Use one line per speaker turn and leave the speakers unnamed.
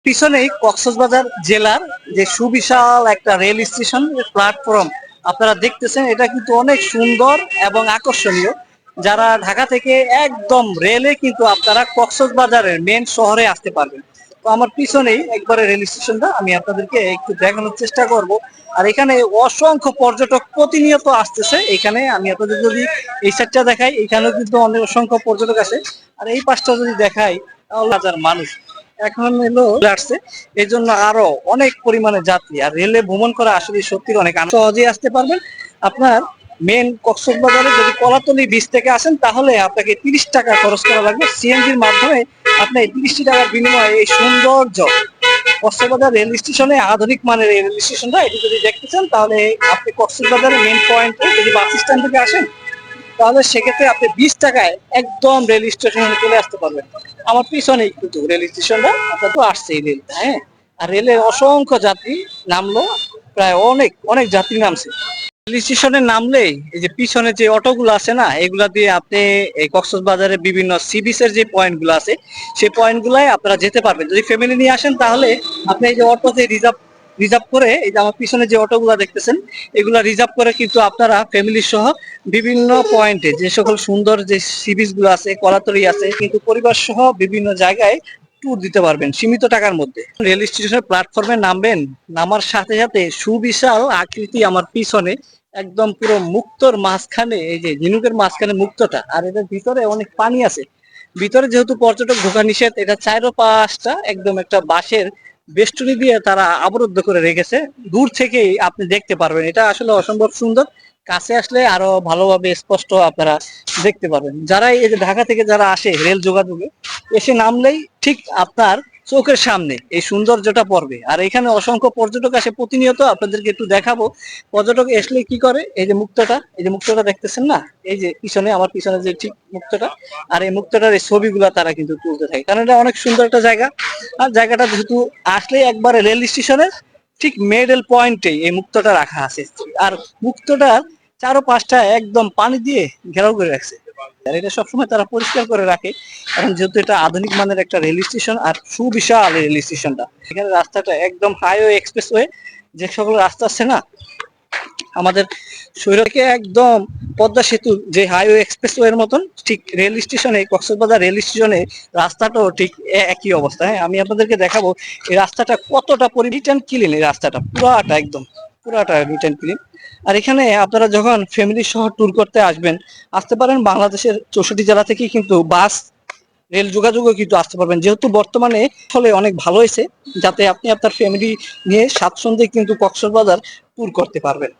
পিছনেই কক্সবাজার জেলার যে সুবিশাল একটা রেল স্টেশন প্ল্যাটফর্ম আপনারা দেখতেছেন, এটা কিন্তু অনেক সুন্দর এবং আকর্ষণীয়। যারা ঢাকা থেকে একদম রেলে কিন্তু আপনারা কক্সবাজারের মেন শহরে আসতে পারবেন। তো আমার পিছনেই একবারে রেল স্টেশনটা আমি আপনাদেরকে একটু দেখানোর চেষ্টা করব। আর এখানে অসংখ্য পর্যটক প্রতিনিয়ত আসতেছে। এখানে আমি আপনাদের যদি এই সাইডটা দেখাই, এখানেও কিন্তু অনেক অসংখ্য পর্যটক আসে। আর এই পাশটা যদি দেখাই তাহলে হাজার মানুষ এখন এলো আসছে, এই জন্য আরো অনেক পরিমাণে যাত্রী। আর রেলে ভ্রমণ করা আসলে সত্যি অনেক সহজেই আসতে পারবেন। আপনার মেন কক্সবাজারে যদি কলাতলি বিচ থেকে আসেন তাহলে আপনাকে 30 টাকা খরচ করা লাগবে সিএনজির মাধ্যমে। আপনি 30 টাকার বিনিময়ে এই সৌন্দর্য কক্সবাজার রেল স্টেশনে, আধুনিক মানের রেল স্টেশনটা এটি যদি দেখতে চান তাহলে আপনি কক্সবাজারের মেন পয়েন্টে যদি বাস স্ট্যান্ড থেকে আসেন তাহলে সেক্ষেত্রে আপনি 20 টাকায় একদম রেল স্টেশনে চলে আসতে পারবেন। আমার পিছনেই কিন্তু রেল স্টেশনটা, আপনার তো আসছে এই রেলটা, হ্যাঁ। আর রেলের অসংখ্য যাত্রী নামলো, প্রায় অনেক অনেক যাত্রী নামছে। রেল স্টেশনে নামলেই এই যে পিছনে যে অটোগুলো আছে না, এগুলা দিয়ে আপনি এই কক্সবাজারের বিভিন্ন সি বিচের যে পয়েন্ট গুলো আছে সেই পয়েন্ট গুলাই আপনারা যেতে পারবেন। যদি ফ্যামিলি নিয়ে আসেন তাহলে আপনি এই যে অটোতে রিজার্ভ রিজার্ভ করে, এই যে আমার পিছনে যে অটোগুলো দেখতেছেন এগুলা রিজার্ভ করে কিন্তু আপনারা ফ্যামিলি সহ বিভিন্ন পয়েন্টে যে সকল সুন্দর যে সি বিচ গুলো আছে, কলাতলি আছে, কিন্তু পরিবার সহ বিভিন্ন জায়গায় ট্যুর দিতে পারবেন সীমিত টাকার মধ্যে। রেল স্টেশনের প্ল্যাটফর্মে নামবেন, নামার সাথে সাথে সুবিশাল আকৃতি আমার পিছনে একদম পুরো মুক্তর মাঝখানে, এই যে ঝিনুকের মাঝখানে মুক্তটা, আর এটার ভিতরে অনেক পানি আছে। ভিতরে যেহেতু পর্যটক ঢোকা নিষেধ, এটা চারো পাঁচটা একদম একটা বাঁশের বেষ্টনী দিয়ে তারা আবদ্ধ করে রেখেছে। দূর থেকেই আপনি দেখতে পারবেন, এটা আসলে অসম্ভব সুন্দর। কাছে আসলে আরো ভালোভাবে স্পষ্ট আপনারা দেখতে পারবেন। যারা এই যে ঢাকা থেকে যারা আসে রেল যোগাযোগে, এসে নামলেই ঠিক আপনার চোখের সামনে এই সৌন্দর্যটা পড়বে। আর এখানে অসংখ্য পর্যটক আসে প্রতিনিয়ত, আপনাদেরকে একটু দেখাবো। পর্যটক আসলে কি করে, এই যে মুক্তটা, এই যে মুক্তটা দেখতেছেন না, এই যে পিছনে, আমার পিছনে যে ঠিক মুক্তটা, আর এই মুক্তটার এই ছবিগুলা তারা কিন্তু তুলতে থাকে, কারণ এটা অনেক সুন্দর একটা জায়গা। আর জায়গাটা যেহেতু আসলে একবারে রেল স্টেশনের ঠিক মিডল পয়েন্টেই এই মুক্তটা রাখা আছে। আর মুক্তটার চারো পাঁচটা একদম পানি দিয়ে ঘেরাও করে রাখছে। আর এটা সবসময় তারা পরিষ্কার করে রাখে, কারণ যেহেতু এটা আধুনিক মানের একটা রেল স্টেশন আর সুবিশাল রেল স্টেশনটা। এখানে রাস্তাটা একদম হাইওয়ে এক্সপ্রেসওয়ে যে সকল রাস্তা আছে না আমাদের শহর থেকে একদম পদ্মা সেতু যে হাইওয়ে এক্সপ্রেসওয়ে এর মতন, ঠিক রেল স্টেশনে, কক্সবাজার রেল স্টেশনে রাস্তাটাও ঠিক একই অবস্থা। হ্যাঁ, আমি আপনাদেরকে দেখাবো এই রাস্তাটা কতটা পরিবর্তন ক্লিন। এই রাস্তাটা পুরাটা একদম পুরাটা রিটার্ন ক্লিন। আর এখানে আপনারা যখন ফ্যামিলি সহ ট্যুর করতে আসবেন, আসতে পারেন বাংলাদেশের 64 জেলা থেকে, কিন্তু বাস রেল যোগাযোগও কিন্তু আসতে পারবেন। যেহেতু বর্তমানে ফলে অনেক ভালো হয়েছে, যাতে আপনি আপনার ফ্যামিলি নিয়ে স্বাচ্ছন্দ্যে কিন্তু কক্সবাজার ট্যুর করতে পারবেন।